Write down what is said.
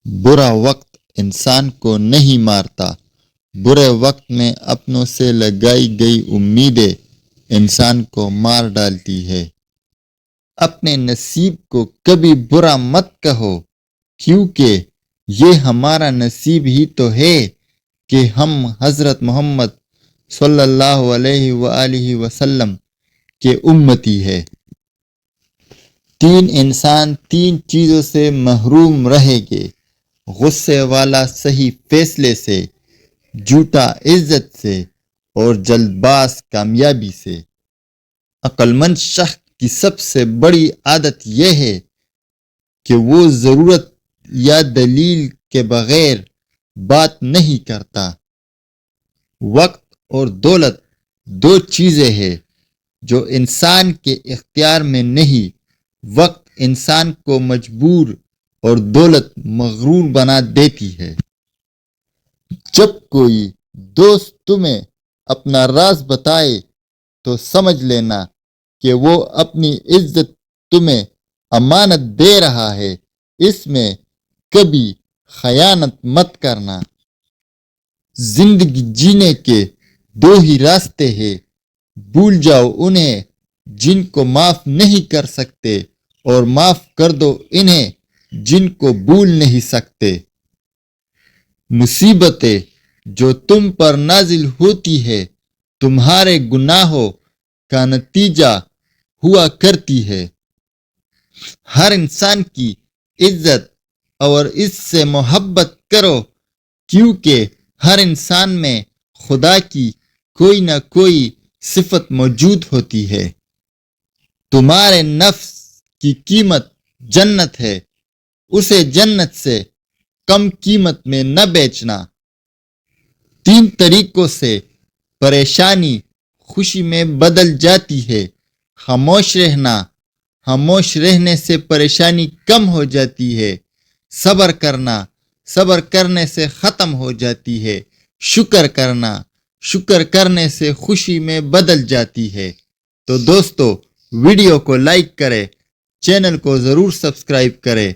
برا وقت انسان کو نہیں مارتا، برے وقت میں اپنوں سے لگائی گئی امیدیں انسان کو مار ڈالتی ہے۔ اپنے نصیب کو کبھی برا مت کہو، کیونکہ یہ ہمارا نصیب ہی تو ہے کہ ہم حضرت محمد صلی اللہ علیہ وآلہ وسلم کے امتی ہے۔ تین انسان تین چیزوں سے محروم رہے گے: غصے والا صحیح فیصلے سے، جھوٹا عزت سے، اور جلد باز کامیابی سے۔ عقل مند شخص کی سب سے بڑی عادت یہ ہے کہ وہ ضرورت یا دلیل کے بغیر بات نہیں کرتا۔ وقت اور دولت دو چیزیں ہیں جو انسان کے اختیار میں نہیں۔ وقت انسان کو مجبور اور دولت مغرور بنا دیتی ہے۔ جب کوئی دوست تمہیں اپنا راز بتائے تو سمجھ لینا کہ وہ اپنی عزت تمہیں امانت دے رہا ہے، اس میں کبھی خیانت مت کرنا۔ زندگی جینے کے دو ہی راستے ہیں، بھول جاؤ انہیں جن کو معاف نہیں کر سکتے، اور معاف کر دو انہیں جن کو بھول نہیں سکتے۔ مصیبتیں جو تم پر نازل ہوتی ہے تمہارے گناہوں کا نتیجہ ہوا کرتی ہے۔ ہر انسان کی عزت اور اس سے محبت کرو، کیونکہ ہر انسان میں خدا کی کوئی نہ کوئی صفت موجود ہوتی ہے۔ تمہارے نفس کی قیمت جنت ہے، اسے جنت سے کم قیمت میں نہ بیچنا۔ تین طریقوں سے پریشانی خوشی میں بدل جاتی ہے: خاموش رہنا، خاموش رہنے سے پریشانی کم ہو جاتی ہے۔ صبر کرنا، صبر کرنے سے ختم ہو جاتی ہے۔ شکر کرنا، شکر کرنے سے خوشی میں بدل جاتی ہے۔ تو دوستو، ویڈیو کو لائک کریں، چینل کو ضرور سبسکرائب کریں۔